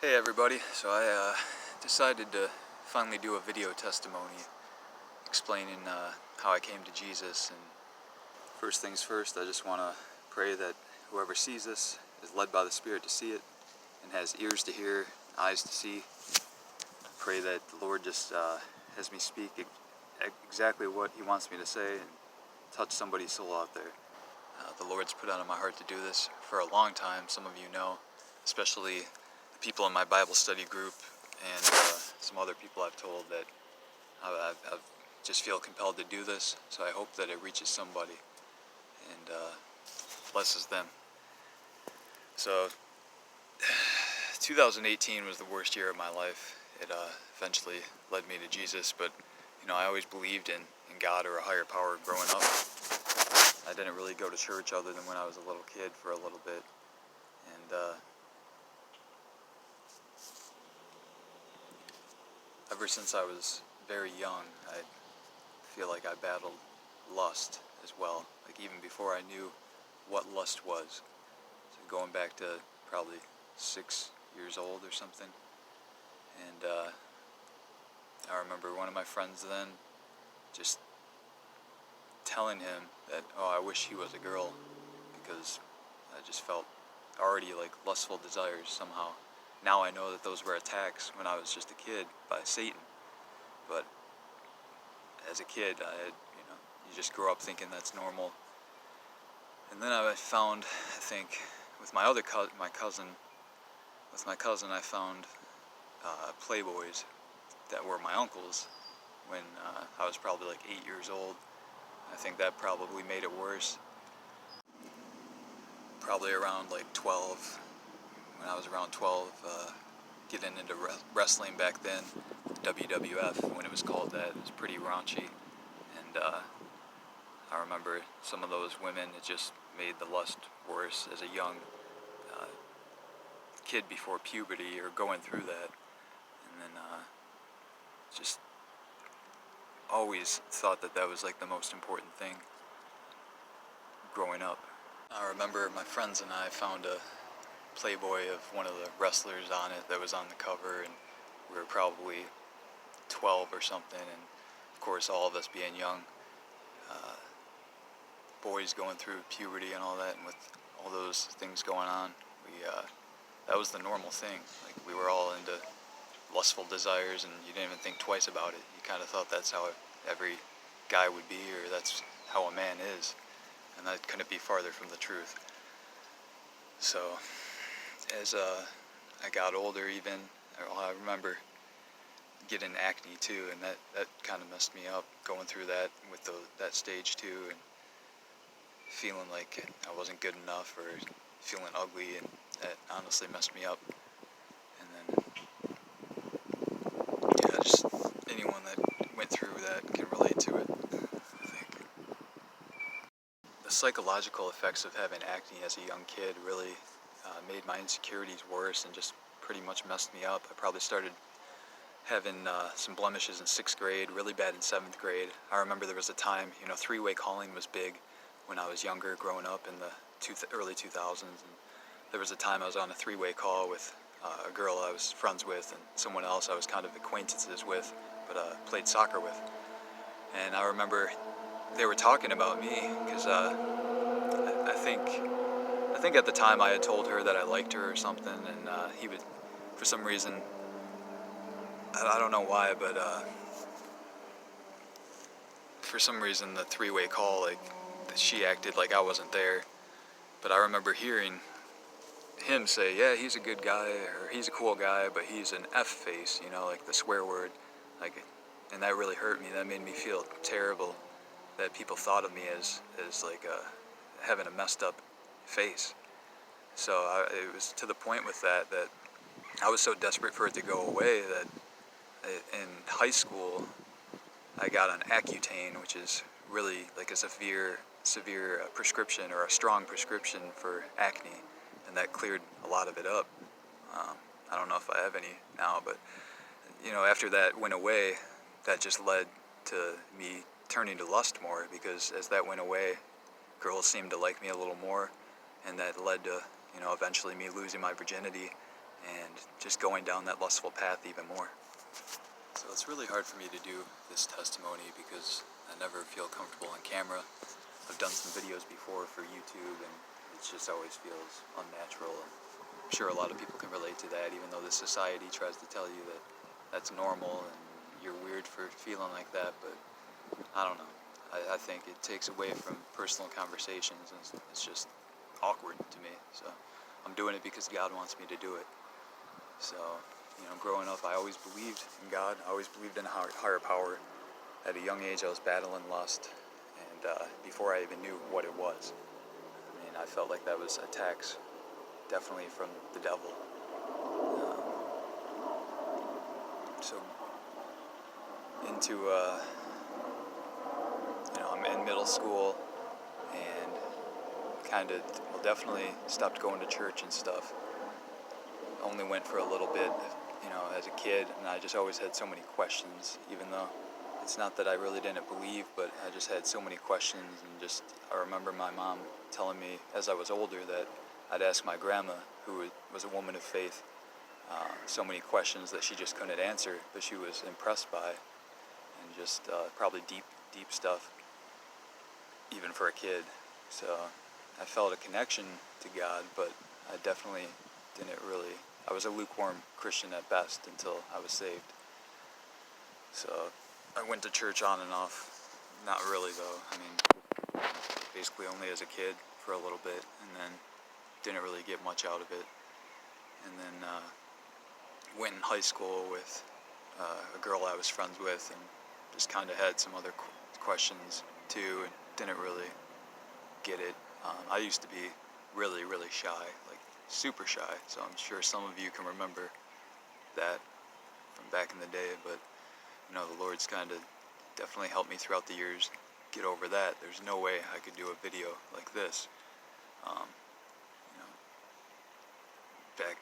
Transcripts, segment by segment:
Hey everybody, so I decided to finally do a video testimony explaining how I came to Jesus. And first things first, I just want to pray that whoever sees this is led by the Spirit to see it and has ears to hear, eyes to see. Pray that the Lord just has me speak exactly what He wants me to say and touch somebody's soul out there. The Lord's put it on my heart to do this for a long time. Some of you know, especially the people in my Bible study group and some other people I've told that I just feel compelled to do this. So I hope that it reaches somebody and blesses them. So 2018 was the worst year of my life. It eventually led me to Jesus, but I always believed in God or a higher power growing up. I didn't really go to church other than when I was a little kid for a little bit. And ever since I was very young, I feel like I battled lust as well. Like even before I knew what lust was. So going back to probably 6 years old or something. And I remember one of my friends then just telling him that, I wish he was a girl, because I just felt already like lustful desires somehow. Now I know that those were attacks when I was just a kid by Satan. But as a kid, you just grow up thinking that's normal. And then I found, I think, with my other cousin, I found Playboys that were my uncle's when I was probably like 8 years old. I think that probably made it worse. Probably around like 12, when I was around 12, getting into wrestling back then, WWF, when it was called that. It was pretty raunchy. And I remember some of those women, it just made the lust worse as a young kid before puberty or going through that. And then just always thought that was like the most important thing growing up. I remember my friends and I found a Playboy of one of the wrestlers on it that was on the cover, and we were probably 12 or something, and of course all of us being young, boys going through puberty and all that, and with all those things going on, that was the normal thing. Like, we were all into lustful desires, and you didn't even think twice about it. You kind of thought that's how every guy would be, or that's how a man is, and that couldn't be farther from the truth. So as I got older, even I remember getting acne too, and that kind of messed me up, going through that with that stage too, and feeling like I wasn't good enough or feeling ugly, and that honestly messed me up. And then just anyone that went through that can relate to it, I think. The psychological effects of having acne as a young kid really made my insecurities worse and just pretty much messed me up. I probably started having some blemishes in 6th grade, really bad in 7th grade. I remember there was a time, three-way calling was big when I was younger, growing up in the early 2000s. And there was a time I was on a three-way call with a girl I was friends with and someone else I was kind of acquaintances with, but played soccer with. And I remember they were talking about me because I think at the time I had told her that I liked her or something, and he would, for some reason, I don't know why, but for some reason the three-way call, like, she acted like I wasn't there. But I remember hearing him say, yeah, he's a good guy, or he's a cool guy, but he's an F face, like the swear word, like, and that really hurt me. That made me feel terrible that people thought of me as like having a messed up face. So it was to the point with that I was so desperate for it to go away that in high school I got on Accutane, which is really like a severe prescription, or a strong prescription for acne, and that cleared a lot of it up. I don't know if I have any now, but after that went away, that just led to me turning to lust more, because as that went away, girls seemed to like me a little more, and that led to eventually me losing my virginity and just going down that lustful path even more. So it's really hard for me to do this testimony because I never feel comfortable on camera. I've done some videos before for YouTube, and it just always feels unnatural. I'm sure a lot of people can relate to that, even though the society tries to tell you that that's normal and you're weird for feeling like that, but I don't know. I think it takes away from personal conversations, and it's just awkward to me. So I'm doing it because God wants me to do it. So, growing up, I always believed in God. I always believed in a higher power. At a young age, I was battling lust, and before I even knew what it was. I mean, I felt like that was attacks, definitely from the devil. So, into, I'm in middle school, and definitely stopped going to church and stuff. Only went for a little bit, as a kid, and I just always had so many questions, even though it's not that I really didn't believe, but I just had so many questions, and I remember my mom telling me as I was older that I'd ask my grandma, who was a woman of faith, so many questions that she just couldn't answer, but she was impressed by, and just probably deep stuff, even for a kid. So I felt a connection to God, but I definitely didn't really. I was a lukewarm Christian at best until I was saved. So I went to church on and off. Not really, though. I mean, basically only as a kid for a little bit, and then didn't really get much out of it. And then went in high school with a girl I was friends with, and just kind of had some other questions too, and didn't really get it. I used to be really, really shy, like super shy, so I'm sure some of you can remember that from back in the day, but the Lord's kind of definitely helped me throughout the years get over that. There's no way I could do a video like this. Back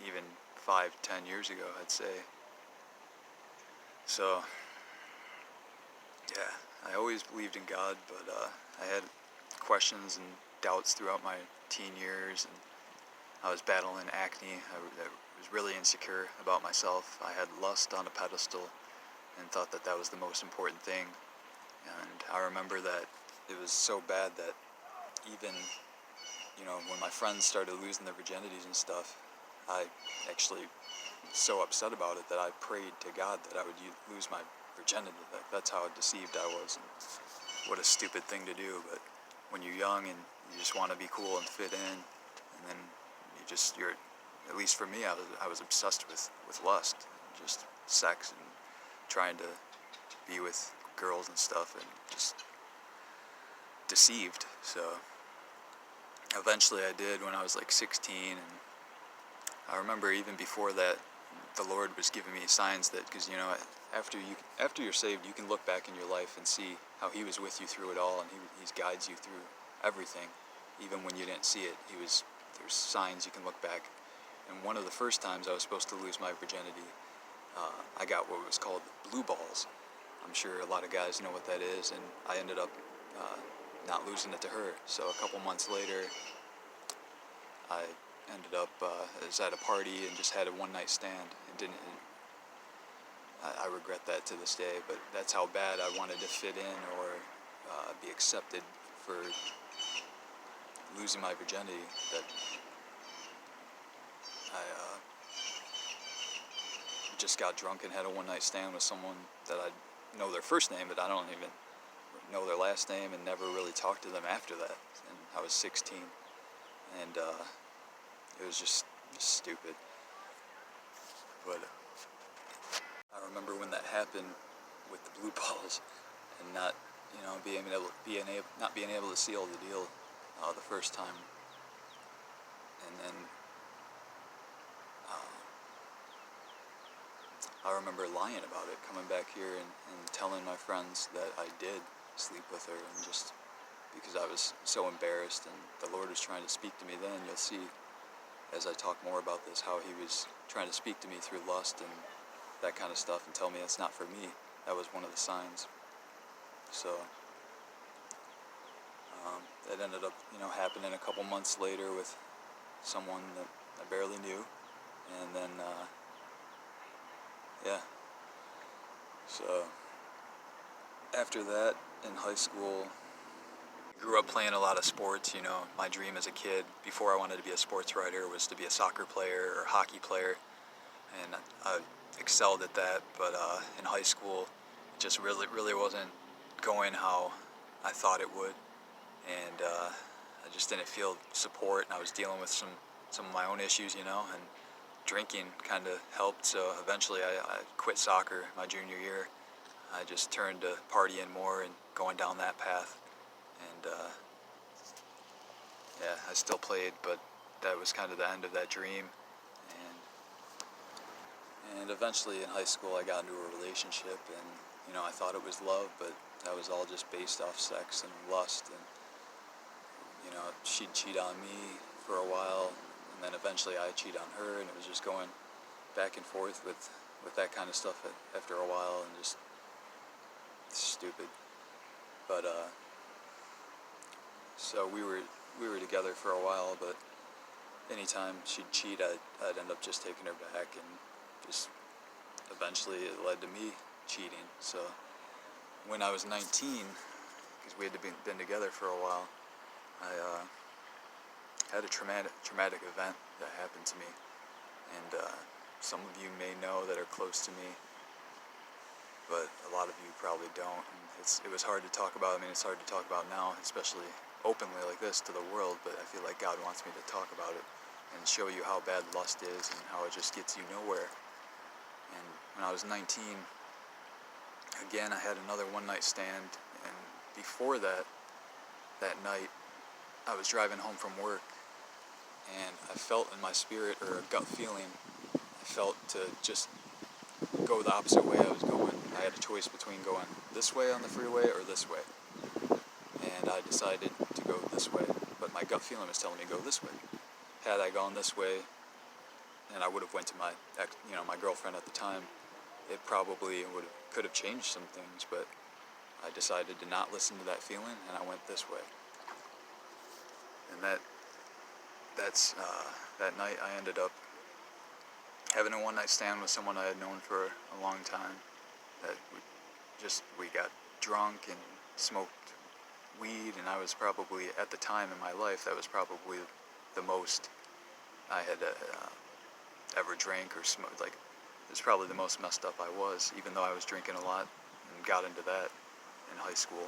even 5-10 years ago, I'd say. So, yeah, I always believed in God, but I had questions and doubts throughout my teen years, and I was battling acne. I was really insecure about myself. I had lust on a pedestal and thought that that was the most important thing. And I remember that it was so bad that even, when my friends started losing their virginities and stuff, I actually was so upset about it that I prayed to God that I would lose my virginity. That's how deceived I was. And what a stupid thing to do, but when you're young and you just want to be cool and fit in, and then you're, at least for me, I was obsessed with lust, just sex, and trying to be with girls and stuff, and just deceived. So eventually I did when I was like 16, and I remember even before that, the Lord was giving me signs that, because after you're saved, you can look back in your life and see how He was with you through it all, and He guides you through everything, even when you didn't see it. There's signs you can look back. And one of the first times I was supposed to lose my virginity, I got what was called blue balls. I'm sure a lot of guys know what that is, and I ended up not losing it to her. So a couple months later, I ended up I was at a party and just had a one-night stand, and I regret that to this day, but that's how bad I wanted to fit in or be accepted for losing my virginity, that I just got drunk and had a one-night stand with someone that I know their first name, but I don't even know their last name, and never really talked to them after that. And I was 16, and it was just stupid. But I remember when that happened with the blue balls, and not being able to seal the deal the first time, and then I remember lying about it, coming back here and telling my friends that I did sleep with her, and just because I was so embarrassed, and the Lord was trying to speak to me then. You'll see as I talk more about this how He was trying to speak to me through lust and that kind of stuff, and tell me it's not for me. That was one of the signs. So that ended up happening a couple months later with someone that I barely knew, And then, yeah. So, after that, in high school, I grew up playing a lot of sports. My dream as a kid, before I wanted to be a sports writer, was to be a soccer player or hockey player. And I excelled at that, but in high school, it just really wasn't going how I thought it would. And I just didn't feel support, and I was dealing with some of my own issues, and drinking kind of helped. So eventually I quit soccer my junior year. I just turned to partying more and going down that path. And yeah, I still played, but that was kind of the end of that dream. And eventually in high school I got into a relationship, and I thought it was love, but that was all just based off sex and lust. And she'd cheat on me for a while, and then eventually I'd cheat on her, and it was just going back and forth with that kind of stuff after a while, and just stupid. But so we were together for a while, but anytime she'd cheat, I'd end up just taking her back, and just eventually it led to me cheating. So when I was 19, because we had been together for a while, I had a traumatic event that happened to me, and some of you may know that are close to me, but a lot of you probably don't. And it was hard to talk about. I mean, it's hard to talk about now, especially openly like this to the world, but I feel like God wants me to talk about it and show you how bad lust is and how it just gets you nowhere. And when I was 19, again, I had another one-night stand, and before that night, I was driving home from work, and I felt in my spirit, or a gut feeling, I felt to just go the opposite way I was going. I had a choice between going this way on the freeway or this way, and I decided to go this way, but my gut feeling was telling me to go this way. Had I gone this way, and I would have went to my my girlfriend at the time, it probably could have changed some things, but I decided to not listen to that feeling, and I went this way. And that night I ended up having a one-night stand with someone I had known for a long time. That we got drunk and smoked weed, and I was probably, at the time in my life, that was probably the most I had ever drank or smoked. Like, it was probably the most messed up I was, even though I was drinking a lot and got into that in high school.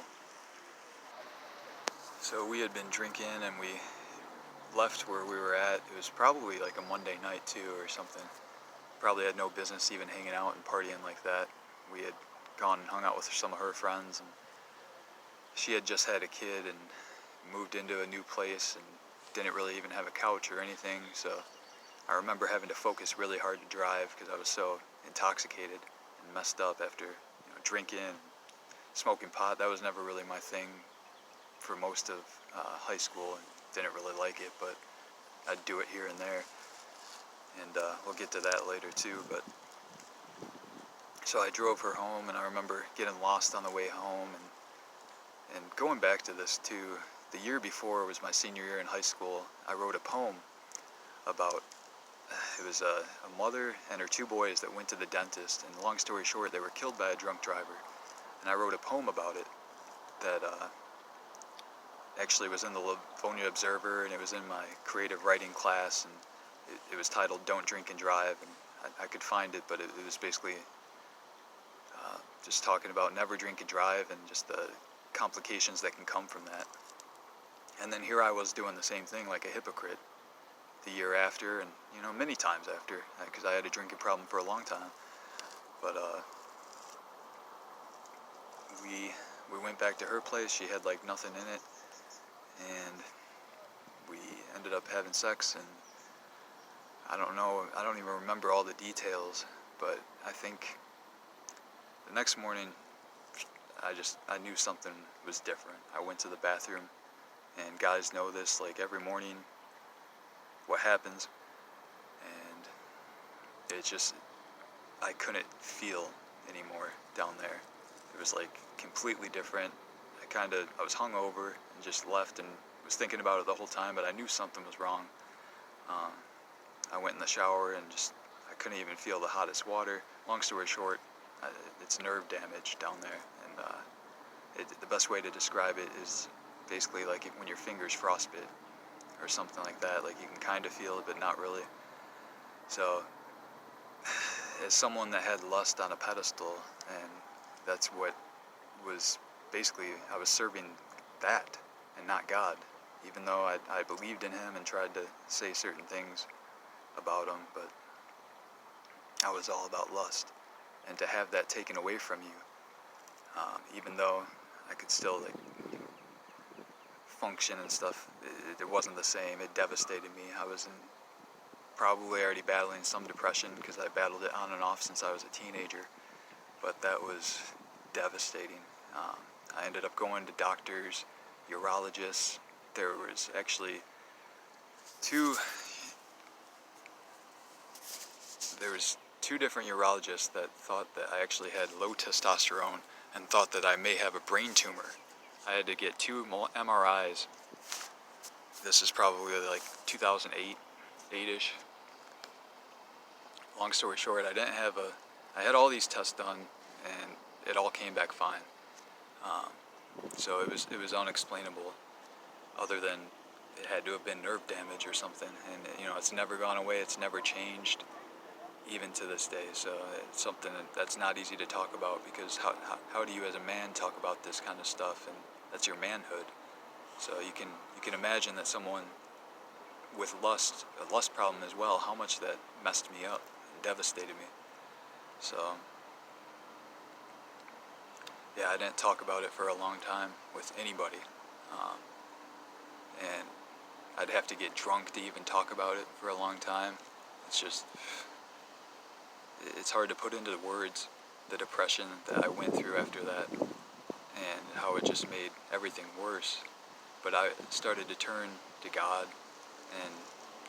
So we had been drinking, and we left where we were at. It was probably like a Monday night too or something. Probably had no business even hanging out and partying like that. We had gone and hung out with some of her friends, and she had just had a kid and moved into a new place and didn't really even have a couch or anything. So I remember having to focus really hard to drive because I was so intoxicated and messed up after drinking, smoking pot. That was never really my thing for most of high school, and didn't really like it, but I'd do it here and there, and we'll get to that later too. But so I drove her home, and I remember getting lost on the way home, and going back to this too, the year before was my senior year in high school. I wrote a poem about, it was a mother and her two boys that went to the dentist, and long story short, they were killed by a drunk driver, and I wrote a poem about it that actually was in the Livonia Observer, and it was in my creative writing class, and it was titled "Don't Drink and Drive," and I could find it, but it was basically just talking about never drink and drive, and just the complications that can come from that. And then here I was doing the same thing like a hypocrite the year after, and many times after, because I had a drinking problem for a long time. But we went back to her place. She had like nothing in it, and we ended up having sex, and I don't even remember all the details, but I think the next morning I knew something was different. I went to the bathroom, and guys know this, like every morning what happens, and I couldn't feel anymore down there. It was like completely different. I was hungover and just left and was thinking about it the whole time, but I knew something was wrong. I went in the shower and I couldn't even feel the hottest water. Long story short, it's nerve damage down there, and the best way to describe it is basically like when your fingers frostbite or something like that. Like you can kind of feel it, but not really. So, as someone that had lust on a pedestal, and that's what was basically, I was serving that and not God, even though I believed in him and tried to say certain things about him, but I was all about lust. And to have that taken away from you, even though I could still like function and stuff, it wasn't the same. It devastated me. I was probably already battling some depression because I battled it on and off since I was a teenager, but that was devastating. I ended up going to doctors, urologists. There was actually two different urologists that thought that I actually had low testosterone and thought that I may have a brain tumor. I had to get 2 MRIs. This is probably like 2008, 8-ish. Long story short, I had all these tests done and it all came back fine. So it was unexplainable, other than it had to have been nerve damage or something. And it's never gone away. It's never changed, even to this day. So it's something that's not easy to talk about, because how do you as a man talk about this kind of stuff? And that's your manhood. So you can imagine that someone with a lust problem as well, how much that messed me up and devastated me. So yeah, I didn't talk about it for a long time with anybody. And I'd have to get drunk to even talk about it for a long time. It's hard to put into the words the depression that I went through after that, and how it just made everything worse. But I started to turn to God and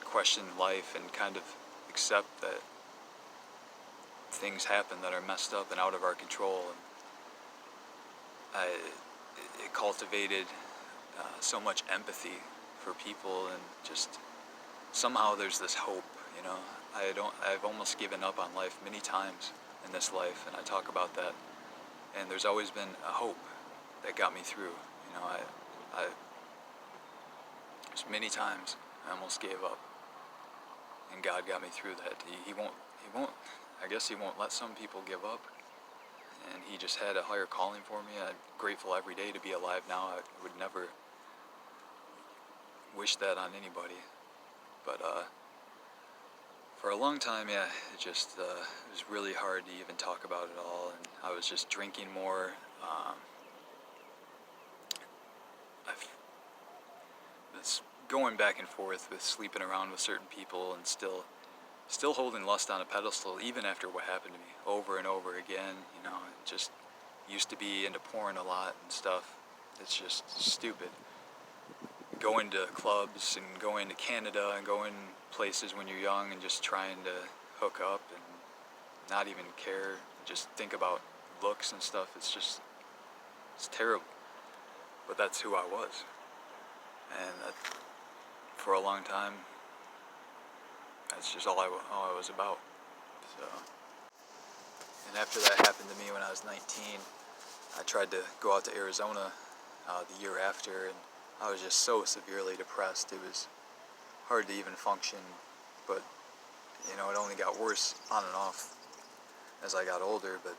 question life and kind of accept that things happen that are messed up and out of our control. And it cultivated so much empathy for people, and just somehow there's this hope. I've almost given up on life many times in this life, and I talk about that. And there's always been a hope that got me through. I just many times I almost gave up, and God got me through that. He won't. I guess he won't let some people give up. And he just had a higher calling for me. I'm grateful every day to be alive now. I would never wish that on anybody. But for a long time, yeah, it was really hard to even talk about it all. And I was just drinking more. It's going back and forth with sleeping around with certain people, and still holding lust on a pedestal, even after what happened to me over and over again. Just used to be into porn a lot and stuff. It's just stupid. Going to clubs and going to Canada and going places when you're young and just trying to hook up and not even care, just think about looks and stuff. It's terrible. But that's who I was. And for a long time, that's just all I was about. So, and after that happened to me when I was 19, I tried to go out to Arizona the year after, and I was just so severely depressed. It was hard to even function, but it only got worse on and off as I got older. But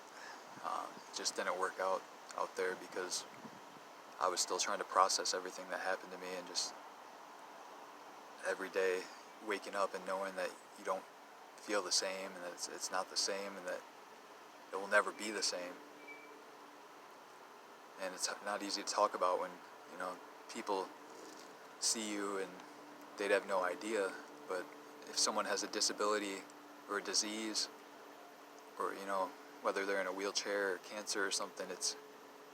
it just didn't work out there, because I was still trying to process everything that happened to me, and just every day waking up and knowing that you don't feel the same, and that it's not the same, and that it will never be the same. And it's not easy to talk about when people see you and they'd have no idea. But if someone has a disability or a disease, or whether they're in a wheelchair or cancer or something,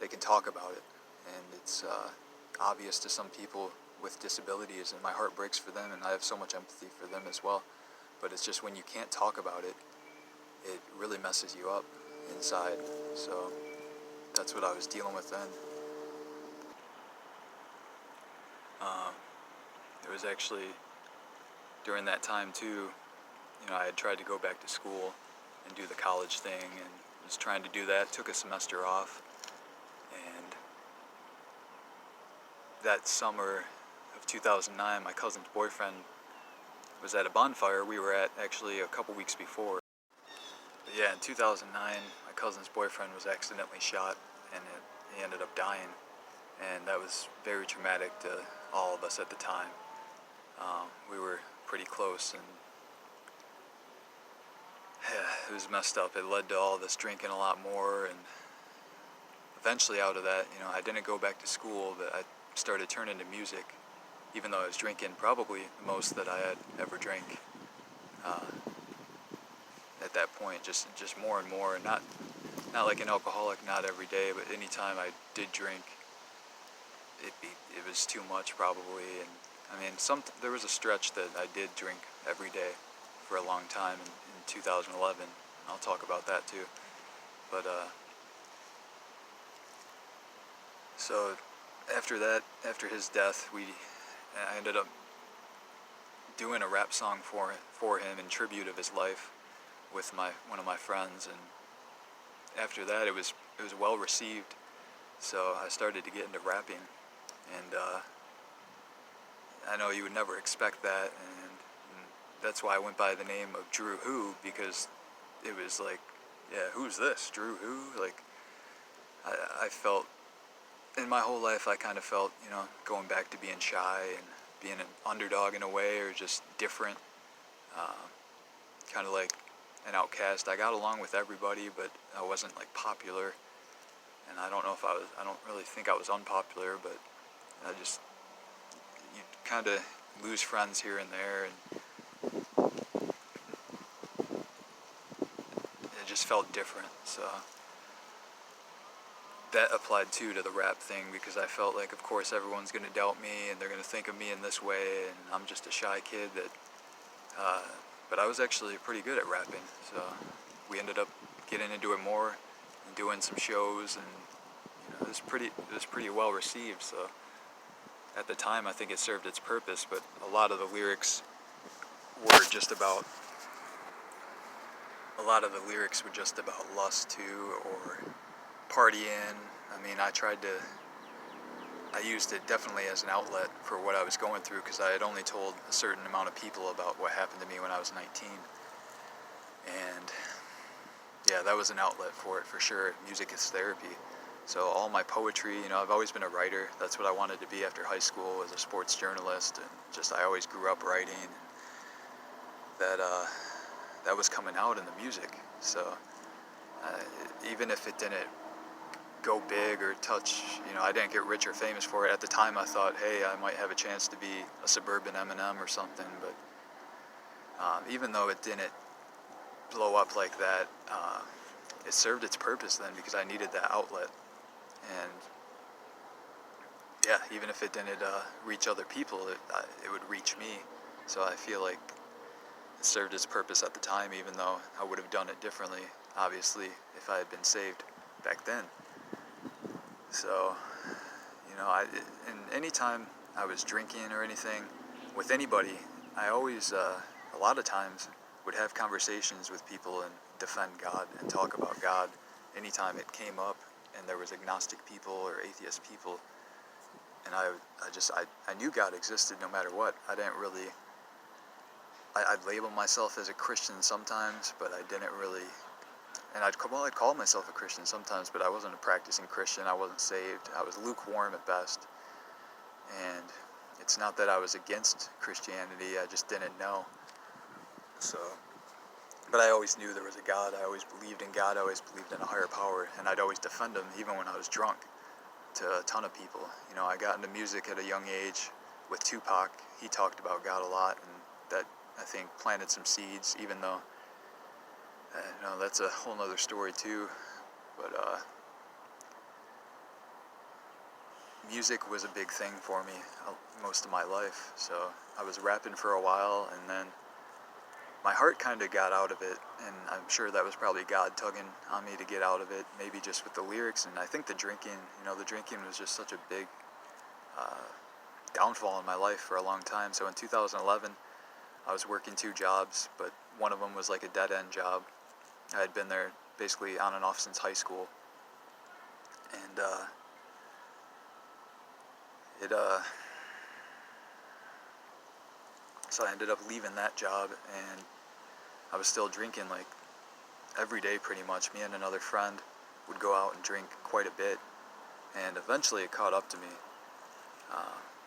they can talk about it, and it's obvious to some people with disabilities, and my heart breaks for them, and I have so much empathy for them as well. But it's just when you can't talk about it, it really messes you up inside. So that's what I was dealing with then. It was actually during that time too I had tried to go back to school and do the college thing, and was trying to do that, took a semester off, and that summer of 2009, my cousin's boyfriend was at a bonfire we were at actually a couple weeks before. But yeah, in 2009, my cousin's boyfriend was accidentally shot, and he ended up dying, and that was very traumatic to all of us at the time. We were pretty close, and yeah, it was messed up. It led to all this drinking a lot more, and eventually out of that, I didn't go back to school, but I started turning to music, even though I was drinking probably the most that I had ever drank at that point, just more and more. Not like an alcoholic, not every day, but anytime I did drink, it was too much probably. And I mean, there was a stretch that I did drink every day for a long time in 2011. I'll talk about that too. But so after that, after his death, I ended up doing a rap song for him in tribute of his life with one of my friends, and after that it was well received, so I started to get into rapping, and I know you would never expect that, and that's why I went by the name of Drew Who, because it was like, yeah, who's this? Drew Who? Like, I felt, in my whole life I kind of felt, going back to being shy and being an underdog in a way, or just different, kind of like an outcast. I got along with everybody, but I wasn't like popular, and I don't really think I was unpopular, but you kind of lose friends here and there, and it just felt different. So that applied too to the rap thing, because I felt like, of course, everyone's going to doubt me, and they're going to think of me in this way, and I'm just a shy kid that, but I was actually pretty good at rapping, so we ended up getting into it more, and doing some shows, and it was pretty well received. So at the time, I think it served its purpose, but a lot of the lyrics were just about lust too, or partying. I mean, I used it definitely as an outlet for what I was going through, because I had only told a certain amount of people about what happened to me when I was 19. And yeah, that was an outlet for it, for sure. Music is therapy. So all my poetry, I've always been a writer. That's what I wanted to be after high school, as a sports journalist, and I always grew up writing. That was coming out in the music. So even if it didn't go big or touch, I didn't get rich or famous for it. At the time, I thought, hey, I might have a chance to be a suburban Eminem or something, but even though it didn't blow up like that, it served its purpose then, because I needed that outlet. And yeah, even if it didn't reach other people, it would reach me. So I feel like it served its purpose at the time, even though I would have done it differently, obviously, if I had been saved back then. So, and any time I was drinking or anything with anybody, I always, a lot of times, would have conversations with people and defend God and talk about God anytime it came up, and there was agnostic people or atheist people, and I knew God existed no matter what. I didn't really, I'd label myself as a Christian sometimes, but I didn't really. And I'd call myself a Christian sometimes, but I wasn't a practicing Christian. I wasn't saved. I was lukewarm at best. And it's not that I was against Christianity, I just didn't know. So, but I always knew there was a God. I always believed in God. I always believed in a higher power. And I'd always defend him, even when I was drunk, to a ton of people. I got into music at a young age with Tupac. He talked about God a lot, and that, I think, planted some seeds, even though that's a whole nother story too, but music was a big thing for me most of my life. So I was rapping for a while, and then my heart kind of got out of it, and I'm sure that was probably God tugging on me to get out of it, maybe just with the lyrics. And I think the drinking was just such a big downfall in my life for a long time. So in 2011, I was working 2 jobs, but one of them was like a dead-end job. I had been there basically on and off since high school, and so I ended up leaving that job, and I was still drinking like every day pretty much. Me and another friend would go out and drink quite a bit, and eventually it caught up to me.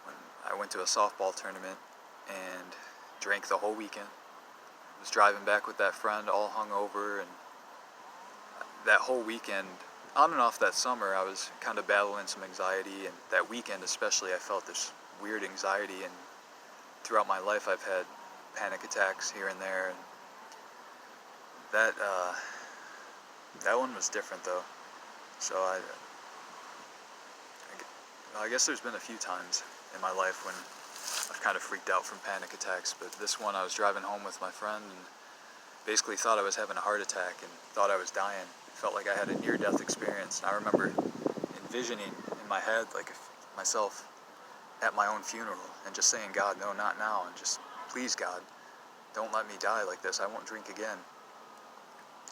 When I went to a softball tournament and drank the whole weekend. I was driving back with that friend all hungover, and that whole weekend, on and off that summer, I was kind of battling some anxiety, and that weekend especially, I felt this weird anxiety, and throughout my life I've had panic attacks here and there, and that one was different though. So I guess there's been a few times in my life when I've kind of freaked out from panic attacks, but this one I was driving home with my friend and basically thought I was having a heart attack and thought I was dying. It felt like I had a near-death experience, and I remember envisioning in my head like myself at my own funeral and just saying, God, no, not now, and just, please God, don't let me die like this, I won't drink again.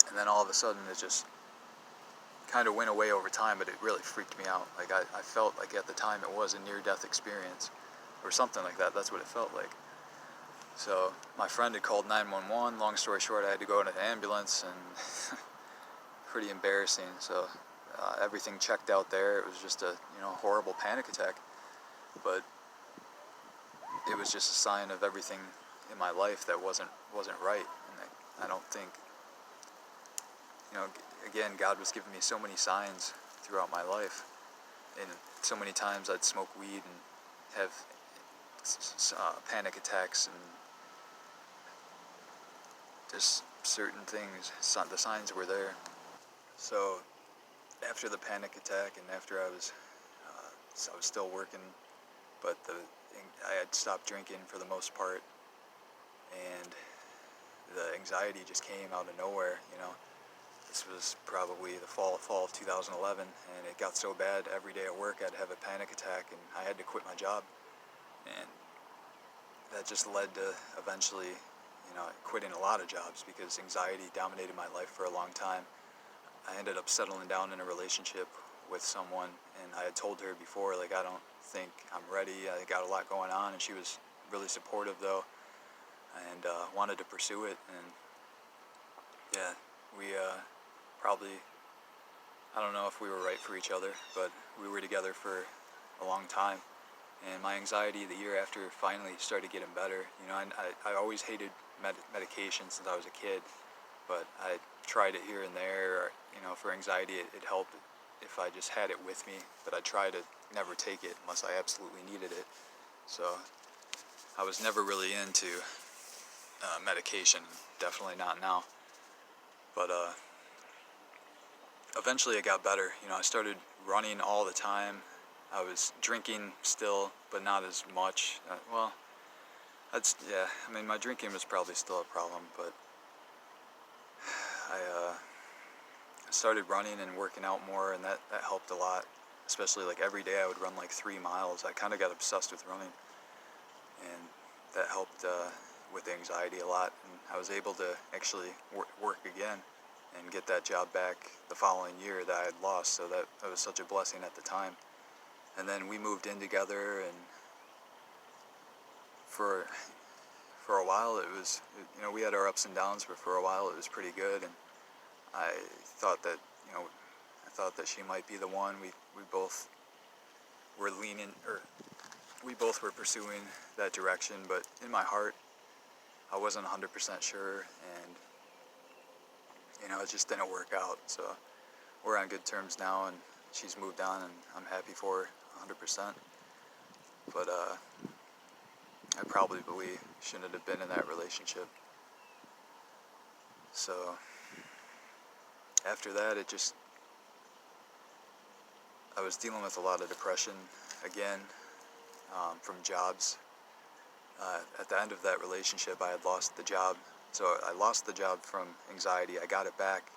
And then all of a sudden it just kind of went away over time, but it really freaked me out. Like I felt like at the time it was a near-death experience or something like that. That's what it felt like. So my friend had called 911. Long story short, I had to go in an ambulance, and pretty embarrassing. So everything checked out there. It was just a horrible panic attack, but it was just a sign of everything in my life that wasn't right. And I don't think, again, God was giving me so many signs throughout my life, and so many times I'd smoke weed and have panic attacks, and just certain things, the signs were there. So after the panic attack, and after I was still working, but I had stopped drinking for the most part, and the anxiety just came out of nowhere. This was probably the fall of 2011, and it got so bad every day at work I'd have a panic attack, and I had to quit my job, and that just led to eventually quitting a lot of jobs because anxiety dominated my life for a long time. I ended up settling down in a relationship with someone, and I had told her before, like, I don't think I'm ready, I got a lot going on, and she was really supportive though, and wanted to pursue it. And yeah, we probably, I don't know if we were right for each other, but we were together for a long time. And my anxiety the year after finally started getting better. I always hated medication since I was a kid, but I tried it here and there. For anxiety, it helped if I just had it with me, but I try to never take it unless I absolutely needed it. So I was never really into medication, definitely not now. But eventually it got better. I started running all the time. I was drinking still, but not as much. My drinking was probably still a problem, but I started running and working out more, and that helped a lot. Especially like every day I would run like 3 miles. I kind of got obsessed with running, and that helped with anxiety a lot. And I was able to actually work again and get that job back the following year that I had lost. So that was such a blessing at the time. And then we moved in together, and for a while it was, we had our ups and downs, but for a while it was pretty good. And I thought that, she might be the one. We both were we both were pursuing that direction, but in my heart, I wasn't 100% sure, and it just didn't work out. So we're on good terms now, and she's moved on, and I'm happy for her 100%. But I probably shouldn't have been in that relationship. So after that, I was dealing with a lot of depression again, from jobs. At the end of that relationship, I had lost the job. So I lost the job from anxiety. I got it back,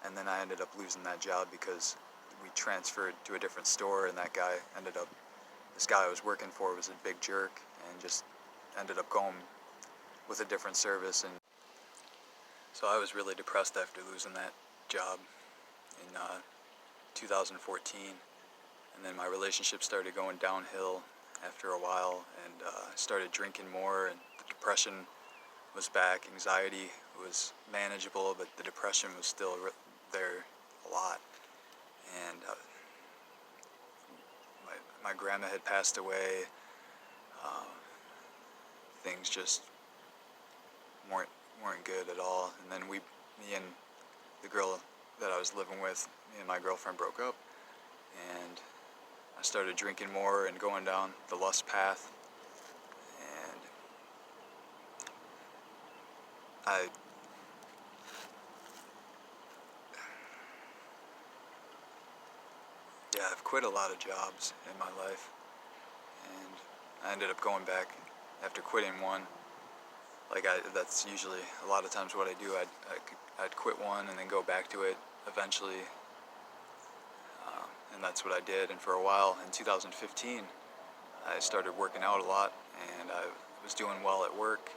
and then I ended up losing that job because we transferred to a different store, and this guy I was working for was a big jerk, and just ended up going with a different service. And So I was really depressed after losing that job in 2014, and then my relationship started going downhill after a while, and I started drinking more, and the depression was back. Anxiety was manageable, but the depression was still there a lot. And my grandma had passed away. Uh, things just weren't good at all. And then me and the girl that I was living with, me and my girlfriend broke up, and I started drinking more and going down the lust path. And I've quit a lot of jobs in my life, and I ended up going back after quitting one. That's usually a lot of times what I do. I'd quit one and then go back to it eventually, and that's what I did. And for a while, in 2015, I started working out a lot, and I was doing well at work,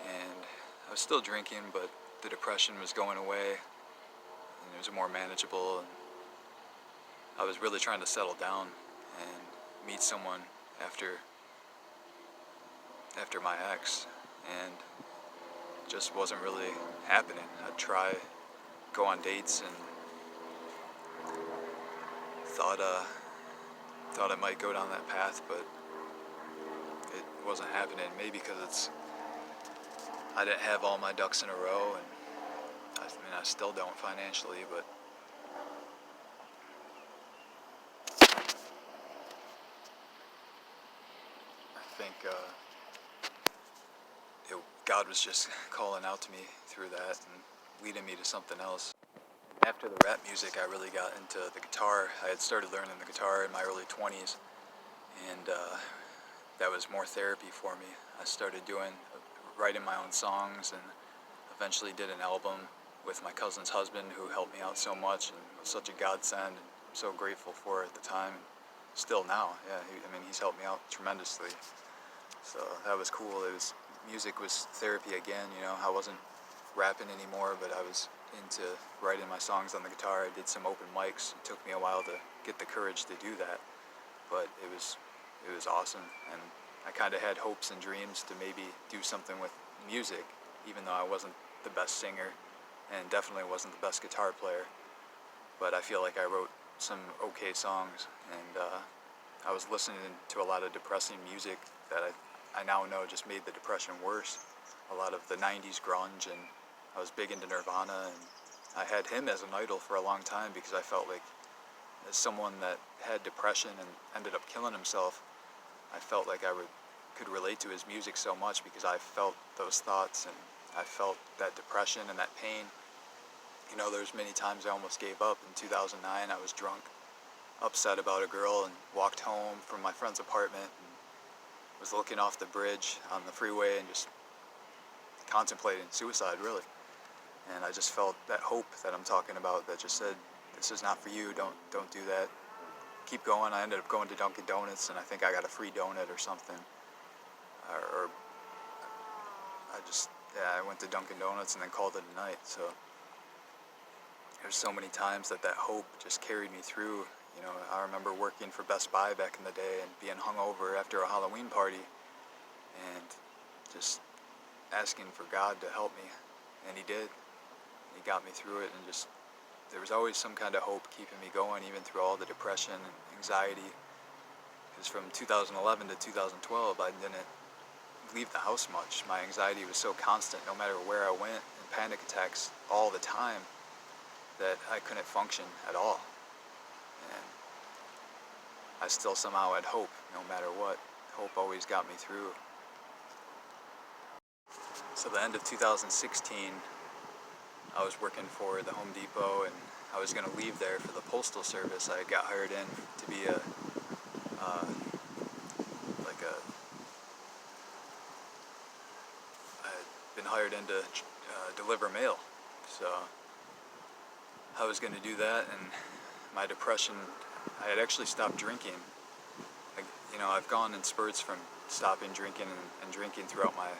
and I was still drinking, but the depression was going away, and it was more manageable, and I was really trying to settle down and meet someone after my ex, and it just wasn't really happening. I'd try, go on dates, and thought I might go down that path, but it wasn't happening. Maybe because I didn't have all my ducks in a row, and I still don't financially, but I think God was just calling out to me through that and leading me to something else. After the rap music, I really got into the guitar. I had started learning the guitar in my early 20s, and that was more therapy for me. I started writing my own songs, and eventually did an album with my cousin's husband, who helped me out so much and was such a godsend, and I'm so grateful for it at the time. Still now, yeah. He's helped me out tremendously. So that was cool. Music was therapy again. I wasn't rapping anymore, but I was into writing my songs on the guitar. I did some open mics. It took me a while to get the courage to do that, but it was awesome. And I kind of had hopes and dreams to maybe do something with music, even though I wasn't the best singer and definitely wasn't the best guitar player. But I feel like I wrote some okay songs, and I was listening to a lot of depressing music that I now know just made the depression worse. A lot of the 90s grunge, and I was big into Nirvana, and I had him as an idol for a long time because I felt like, as someone that had depression and ended up killing himself, I felt like I could relate to his music so much because I felt those thoughts, and I felt that depression and that pain. There's many times I almost gave up. In 2009, I was drunk, upset about a girl, and walked home from my friend's apartment and was looking off the bridge on the freeway and just contemplating suicide, really. And I just felt that hope that I'm talking about that just said, this is not for you, don't do that. Keep going. I ended up going to Dunkin' Donuts, and I think I got a free donut or something. I went to Dunkin' Donuts and then called it a night. So there's so many times that hope just carried me through. I remember working for Best Buy back in the day and being hungover after a Halloween party and just asking for God to help me, and He did. He got me through it, and just there was always some kind of hope keeping me going, even through all the depression and anxiety. Because from 2011 to 2012, I didn't leave the house much. My anxiety was so constant, no matter where I went, and panic attacks all the time, that I couldn't function at all. And I still somehow had hope, no matter what. Hope always got me through. So the end of 2016, I was working for the Home Depot, and I was going to leave there for the Postal Service. I got hired in to be I had been hired in to deliver mail. So I was going to do that, and my depression, I had actually stopped drinking. I've gone in spurts from stopping drinking and drinking throughout my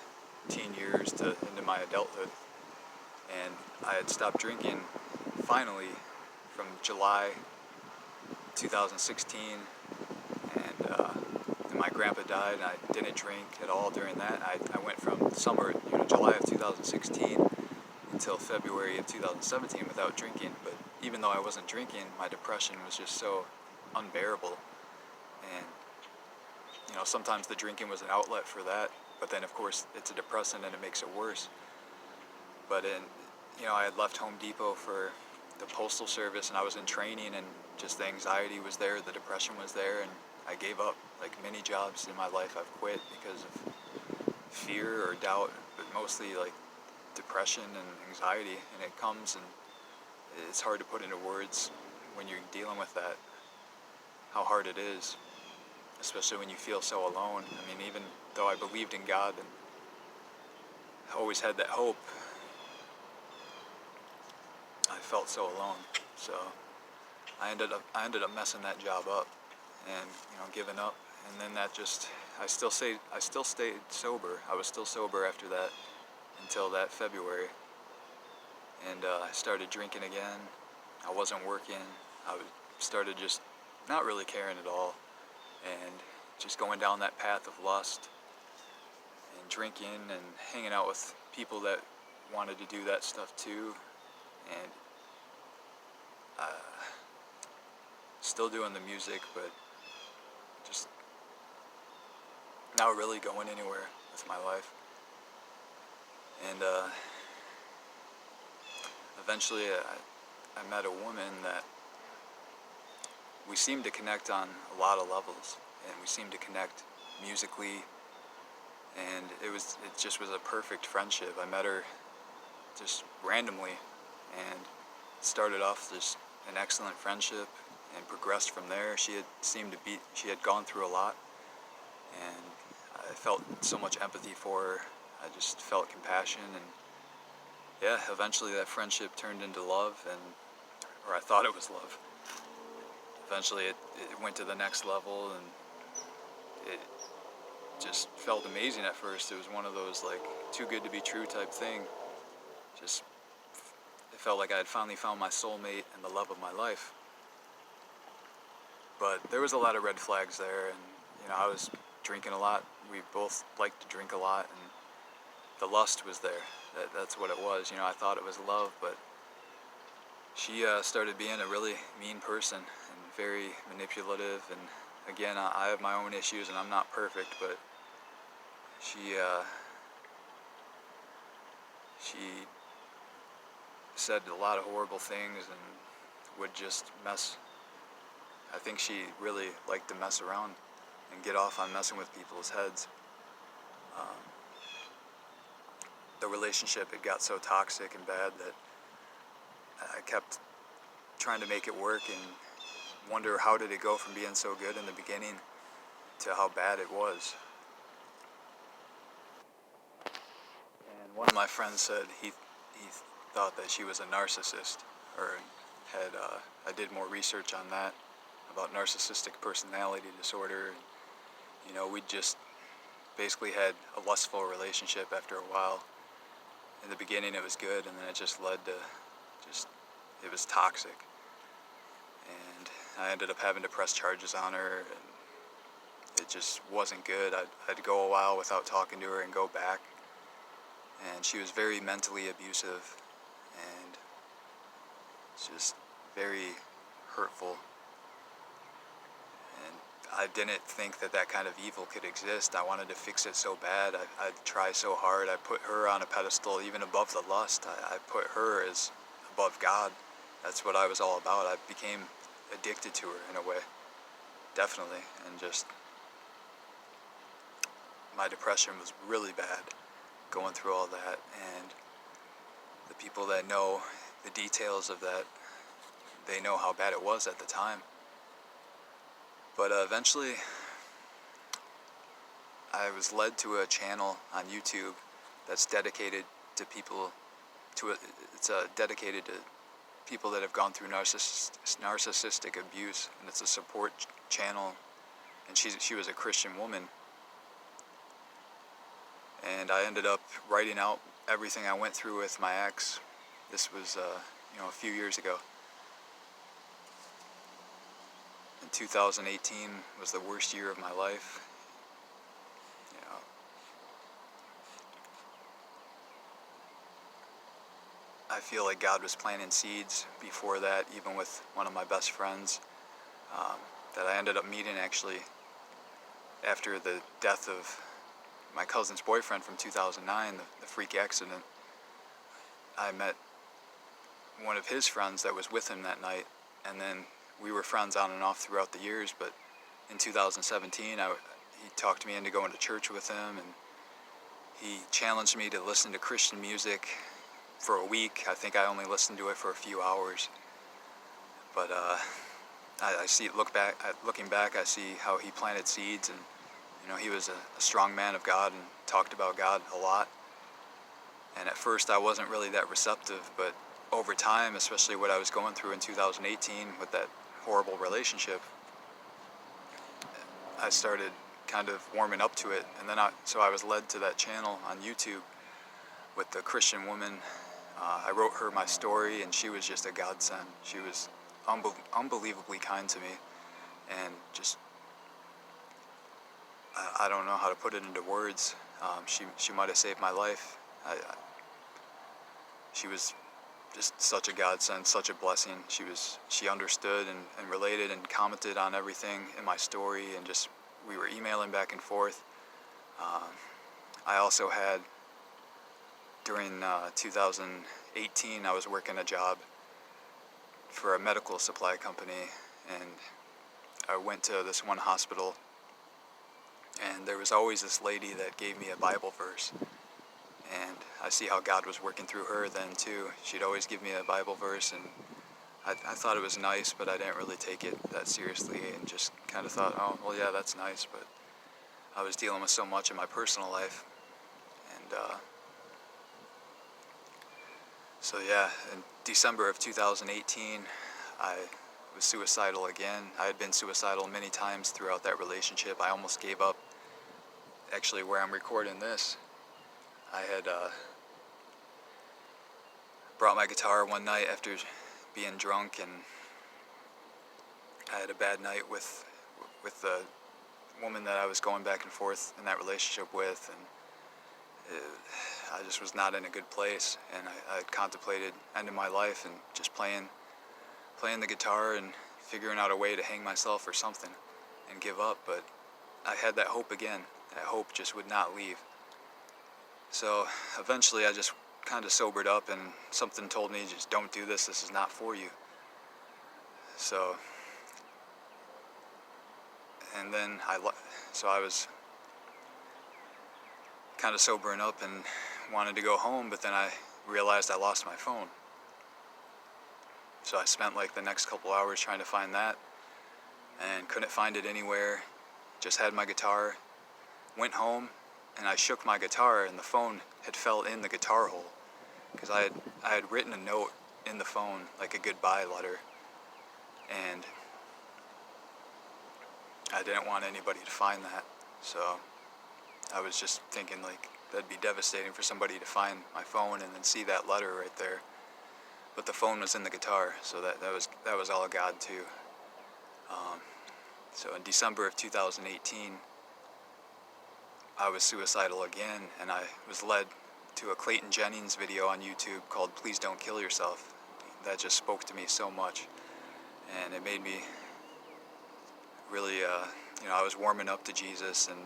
teen years to into my adulthood. And I had stopped drinking finally from July 2016, and my grandpa died, and I didn't drink at all during that. I went from summer, July of 2016 until February of 2017 without drinking. But even though I wasn't drinking, my depression was just so unbearable. And sometimes the drinking was an outlet for that, but then of course it's a depressant and it makes it worse. But I had left Home Depot for the postal service, and I was in training, and just the anxiety was there, the depression was there, and I gave up. Like many jobs in my life, I've quit because of fear or doubt, but mostly like depression and anxiety, and it comes, and it's hard to put into words when you're dealing with that, how hard it is, especially when you feel so alone. I mean, even though I believed in God and I always had that hope, I felt so alone. So I ended up messing that job up and giving up. And then I still stayed sober. I was still sober after that until that February. And I started drinking again. I wasn't working. Started just not really caring at all, and just going down that path of lust and drinking and hanging out with people that wanted to do that stuff too, and still doing the music, but just not really going anywhere with my life. And eventually I met a woman that we seemed to connect on a lot of levels, and we seemed to connect musically, and it just was a perfect friendship. I met her just randomly, and started off just an excellent friendship and progressed from there. She had gone through a lot, and I felt so much empathy for her. I just felt compassion, and yeah, eventually that friendship turned into love, or I thought it was love. Eventually it went to the next level, and it just felt amazing at first. It was one of those like too good to be true type thing. Just, it felt like I had finally found my soulmate and the love of my life. But there was a lot of red flags there, and I was drinking a lot. We both liked to drink a lot, and the lust was there. That's what it was. I thought it was love, but she started being a really mean person and very manipulative. And again, I have my own issues, and I'm not perfect, but she said a lot of horrible things and would just mess. I think she really liked to mess around and get off on messing with people's heads. The relationship, it got so toxic and bad that I kept trying to make it work and wonder, how did it go from being so good in the beginning to how bad it was. And one of my friends said he thought that she was a narcissist, or I did more research on that, about narcissistic personality disorder. We just basically had a lustful relationship after a while. In the beginning it was good, and then it just led to it was toxic. And I ended up having to press charges on her, and it just wasn't good. I'd go a while without talking to her and go back. And she was very mentally abusive, and just very hurtful. And I didn't think that kind of evil could exist. I wanted to fix it so bad. I'd try so hard. I put her on a pedestal, even above the lust. I put her as above God. That's what I was all about. I became addicted to her in a way, definitely. And just, my depression was really bad going through all that. And the people that know the details of that, they know how bad it was at the time. But eventually, I was led to a channel on YouTube that's dedicated to people, dedicated to people that have gone through narcissistic abuse, and it's a support channel. And she was a Christian woman, and I ended up writing out everything I went through with my ex, This was, a few years ago. And 2018 was the worst year of my life. You know, I feel like God was planting seeds before that, even with one of my best friends, that I ended up meeting actually after the death of my cousin's boyfriend from 2009, the freak accident. I met one of his friends that was with him that night, and then we were friends on and off throughout the years, but in 2017 he talked me into going to church with him, and he challenged me to listen to Christian music for a week. I think I only listened to it for a few hours, but I see looking back, I see how he planted seeds, and he was a strong man of God and talked about God a lot. And at first I wasn't really that receptive, but over time, especially what I was going through in 2018 with that horrible relationship, I started kind of warming up to it. And then I was led to that channel on YouTube with the Christian woman. I wrote her my story, and she was just a godsend. She was unbelievably kind to me, and just I don't know how to put it into words. She might have saved my life. She was just such a godsend, such a blessing. She understood and related and commented on everything in my story, and just we were emailing back and forth. I also had, during 2018, I was working a job for a medical supply company, and I went to this one hospital, and there was always this lady that gave me a Bible verse. And I see how God was working through her then too. She'd always give me a Bible verse, and I thought it was nice, but I didn't really take it that seriously, and just kind of thought, oh, well, yeah, that's nice, but I was dealing with so much in my personal life. And so yeah, in December of 2018, I was suicidal again. I had been suicidal many times throughout that relationship. I almost gave up. Actually, where I'm recording this, I had brought my guitar one night after being drunk, and I had a bad night with the woman that I was going back and forth in that relationship with, and I just was not in a good place, and I had contemplated ending my life and just playing the guitar and figuring out a way to hang myself or something and give up. But I had that hope again. That hope just would not leave. So eventually I just kind of sobered up, and something told me, just don't do this. This is not for you. So, and then I was kind of sobering up and wanted to go home, but then I realized I lost my phone. So I spent like the next couple hours trying to find that, and couldn't find it anywhere. Just had my guitar, went home, and I shook my guitar, and the phone had fell in the guitar hole, because I had written a note in the phone, like a goodbye letter, and I didn't want anybody to find that. So I was just thinking, like, that'd be devastating for somebody to find my phone and then see that letter right there. But the phone was in the guitar, so that was all God too. So in December of 2018, I was suicidal again, and I was led to a Clayton Jennings video on YouTube called "Please Don't Kill Yourself." That just spoke to me so much, and it made me really, I was warming up to Jesus and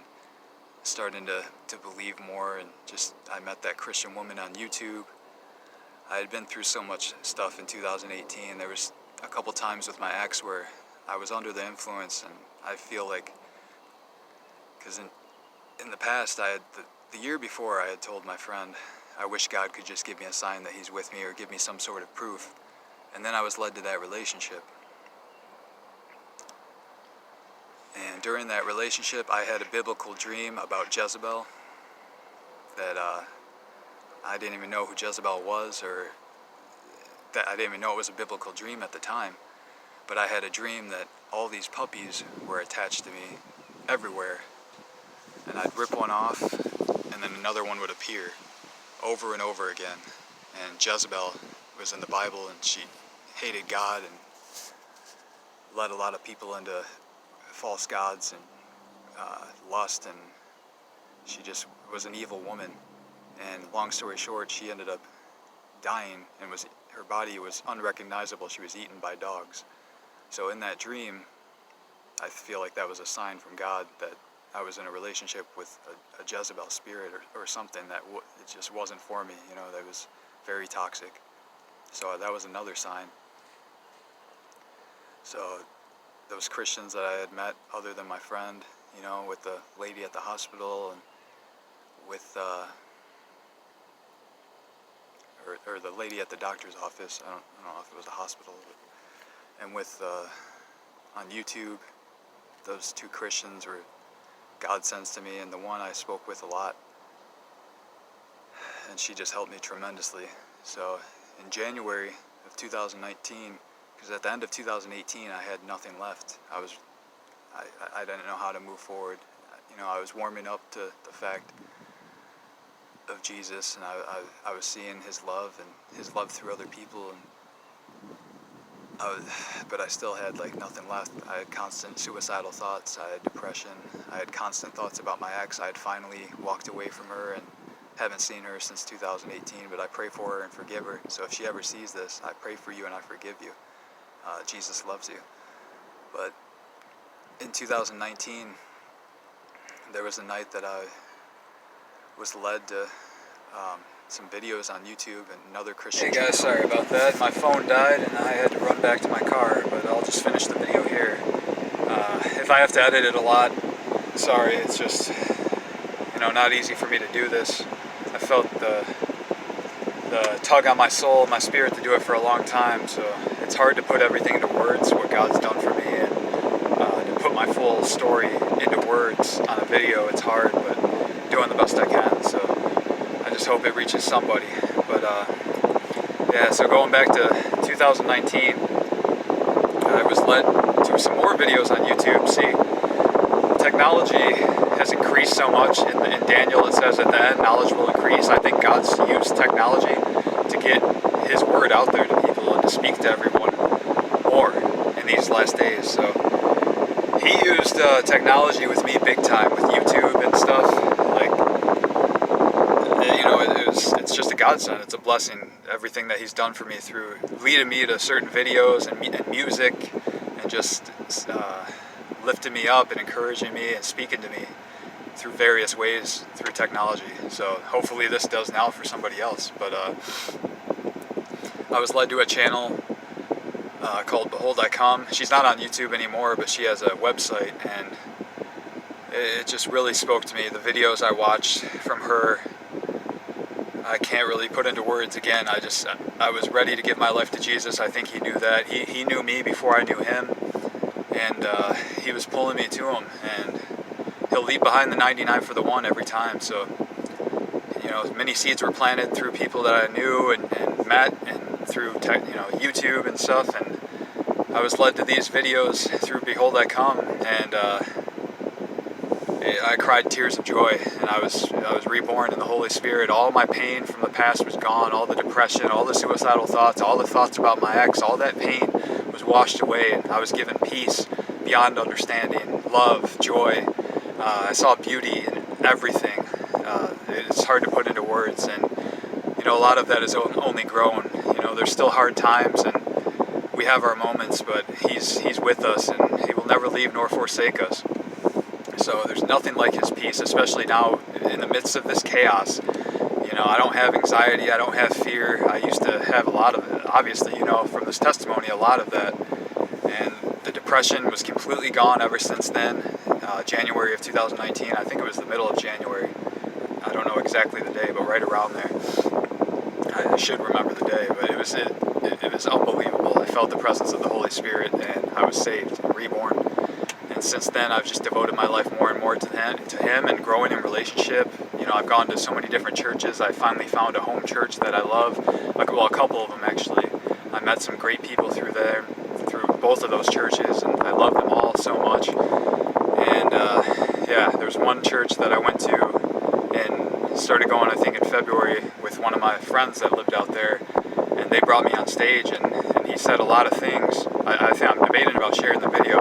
starting to believe more, and just, I met that Christian woman on YouTube. I had been through so much stuff in 2018. There was a couple times with my ex where I was under the influence, and I feel like, because in the past, the year before, I had told my friend, I wish God could just give me a sign that he's with me, or give me some sort of proof. And then I was led to that relationship. And during that relationship, I had a biblical dream about Jezebel, that I didn't even know who Jezebel was, or that I didn't even know it was a biblical dream at the time. But I had a dream that all these puppies were attached to me everywhere. And I'd rip one off, and then another one would appear over and over again. And Jezebel was in the Bible, and she hated God and led a lot of people into false gods and lust, and she just was an evil woman. And long story short, she ended up dying, and her body was unrecognizable. She was eaten by dogs. So in that dream, I feel like that was a sign from God that I was in a relationship with a Jezebel spirit or something that it just wasn't for me, that was very toxic. So that was another sign. So those Christians that I had met, other than my friend, with the lady at the hospital, and with or the lady at the doctor's office, I don't know if it was a hospital, and with on YouTube, those two Christians were God sends to me, and the one I spoke with a lot, and she just helped me tremendously. So in January of 2019, because at the end of 2018 I had nothing left. I didn't know how to move forward. I was warming up to the fact of Jesus, and I was seeing his love and his love through other people, but I still had nothing left. I had constant suicidal thoughts, I had depression, I had constant thoughts about my ex. I had finally walked away from her and haven't seen her since 2018, but I pray for her and forgive her. So if she ever sees this, I pray for you and I forgive you. Jesus loves you. But in 2019, there was a night that I was led to some videos on YouTube and another Christian channel. Hey guys, sorry about that. My phone died and I had to run back to my car, but I'll just finish the video here. If I have to edit it a lot, sorry, it's just, not easy for me to do this. I felt the tug on my soul, my spirit to do it for a long time, so it's hard to put everything into words, what God's done for me, and to put my full story into words on a video. It's hard, but doing the best I can, so I just hope it reaches somebody. But yeah, so going back to 2019, I was led to some more videos on YouTube. See, technology has increased so much. In Daniel it says at the end, knowledge will increase. I think God's used technology to get his word out there to people and to speak to everyone more in these last days. So he used technology with me big time, with YouTube and stuff. It's just a godsend. It's a blessing. Everything that he's done for me through leading me to certain videos and music, and just lifting me up and encouraging me and speaking to me through various ways through technology. So hopefully this does now for somebody else. But I was led to a channel called Behold I Come. She's not on YouTube anymore, but she has a website, and it just really spoke to me. The videos I watched from her, I can't really put into words. Again, I was ready to give my life to Jesus. I think he knew that. He knew me before I knew him, and he was pulling me to him, and he'll leave behind the 99 for the one every time. So, many seeds were planted through people that I knew and met, and through YouTube and stuff, and I was led to these videos through Behold I Come, and I cried tears of joy, and I was reborn in the Holy Spirit. All my pain from the past was gone, all the depression, all the suicidal thoughts, all the thoughts about my ex, all that pain was washed away, and I was given peace beyond understanding, love, joy. I saw beauty in everything. It's hard to put into words, and a lot of that is only grown. There's still hard times, and we have our moments, but he's with us, and he will never leave nor forsake us. So there's nothing like his peace, especially now in the midst of this chaos. I don't have anxiety, I don't have fear. I used to have a lot of it, obviously, from this testimony, a lot of that. And the depression was completely gone ever since then. January of 2019, I think it was the middle of January. I don't know exactly the day, but right around there. I should remember the day, but it was unbelievable. I felt the presence of the Holy Spirit, and I was saved and reborn. And since then, I've just devoted my life more and more to him and growing in relationship. I've gone to so many different churches. I finally found a home church that I love. Well, a couple of them actually. I met some great people through both of those churches, and I love them all so much. And yeah, there's one church that I went to and started going, I think, in February with one of my friends that lived out there. and they brought me on stage, and he said a lot of things. I think I'm debating about sharing the video.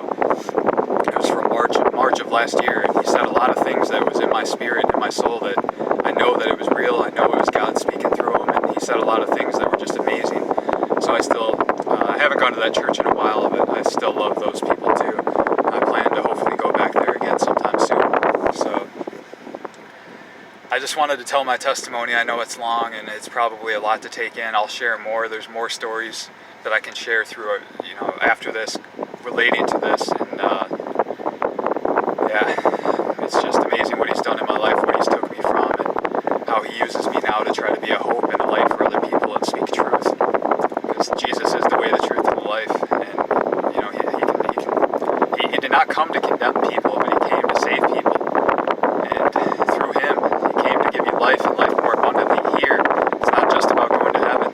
It was from March of last year, and he said a lot of things that was in my spirit, in my soul, that I know that it was real. I know it was God speaking through him, and he said a lot of things that were just amazing. So I still, I haven't gone to that church in a while, but I still love those people too. I plan to hopefully go back there again sometime soon. So I just wanted to tell my testimony. I know it's long and it's probably a lot to take in. I'll share more. There's more stories that I can share through, after this, relating to this. And it's just amazing what he's done in my life, what he's took me from, and how he uses me now to try to be a hope and a light for other people and speak truth. Because Jesus is the way, the truth, and the life. And he did not come to condemn people, but he came to save people. And through him, he came to give you life and life more abundantly here. It's not just about going to heaven.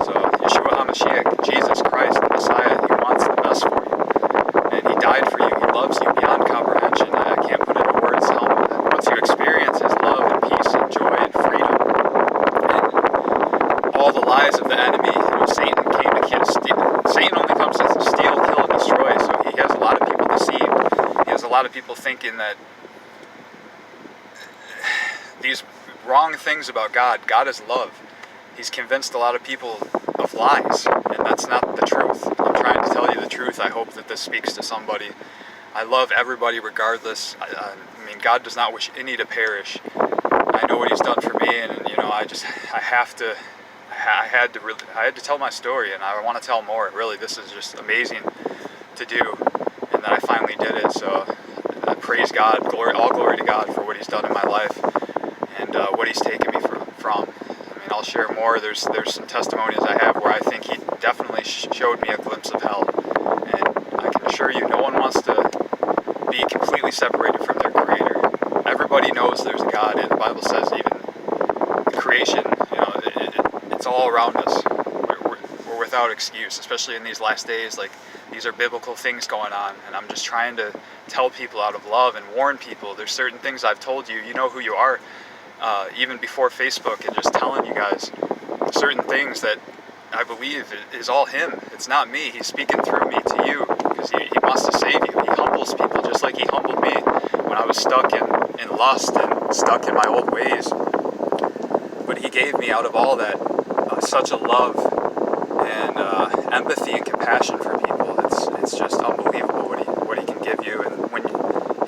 So Yahushua Hamashiach, Jesus Christ, the Messiah, he wants the best for you. And he died for you. He loves you beyond comprehension. I can't put into words how, once you experience his love and peace and joy and freedom, and all the lies of the enemy, Satan came to kill, Satan only comes to steal, kill, and destroy. So he has a lot of people deceived. He has a lot of people thinking that these wrong things about God. God is love. He's convinced a lot of people of lies, and that's not the truth. I'm trying to tell you the truth. I hope that this speaks to somebody. I love everybody regardless. I mean, God does not wish any to perish. I know what he's done for me, and I had to tell my story, and I want to tell more. Really, this is just amazing to do, and that I finally did it. So I praise God, all glory to God for what he's done in my life, and what he's taken me from. I mean, I'll share more. There's some testimonies I have where I think he definitely showed me a glimpse of hell, and I can assure you, no one wants to be completely separated from their Creator. Everybody knows there's a God, and the Bible says even the creation, it's all around us. We're without excuse, especially in these last days. Like, these are biblical things going on, and I'm just trying to tell people out of love and warn people. There's certain things I've told you. You know who you are, even before Facebook, and just telling you guys certain things that I believe is all him. It's not me. He's speaking through me to you because he wants to save you. He humbles people just like he humbled me when I was stuck in lust and stuck in my old ways. But he gave me out of all that such a love and empathy and compassion for people. It's just unbelievable what he can give you, and when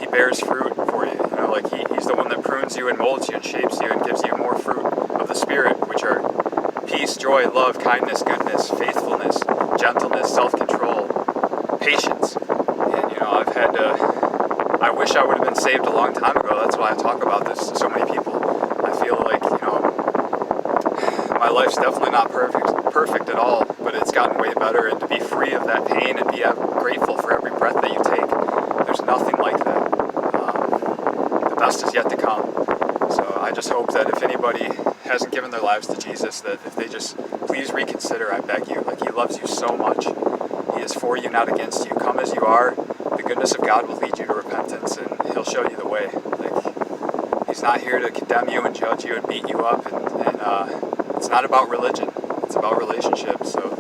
he bears fruit for you. Like he's the one that prunes you and molds you and shapes you and gives you more fruit of the Spirit, which are peace, joy, love, kindness, goodness, faithfulness, gentleness, self-control, patience. And I wish I would have been saved a long time ago. That's why I talk about this to so many people. I feel like, my life's definitely not perfect at all, but it's gotten way better, and to be free of that pain and be grateful for every breath that you take, there's nothing like that. The best is yet to come. So I just hope that if anybody hasn't given their lives to Jesus, that if they just please reconsider, I beg you. Like, he loves you so much. He is for you, not against you. Come as you are. The goodness of God will lead you to repentance, and he'll show you the way. Like, he's not here to condemn you and judge you and beat you up, and it's not about religion. It's about relationships. So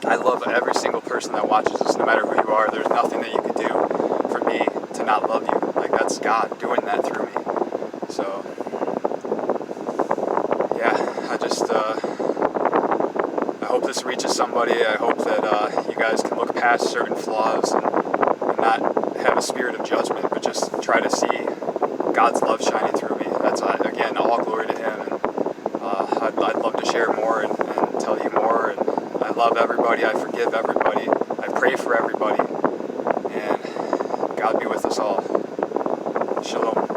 I love every single person that watches this, no matter who you are. There's nothing that you could do for me to not love you. Like, that's God doing that through me. So I hope this reaches somebody. I hope that you guys can look past certain flaws and not have a spirit of judgment, but just try to see God's love shining through me. That's, again, all glory to him. And I'd love to share more and tell you more. And I love everybody. I forgive everybody. I pray for everybody. And God be with us all. Shalom.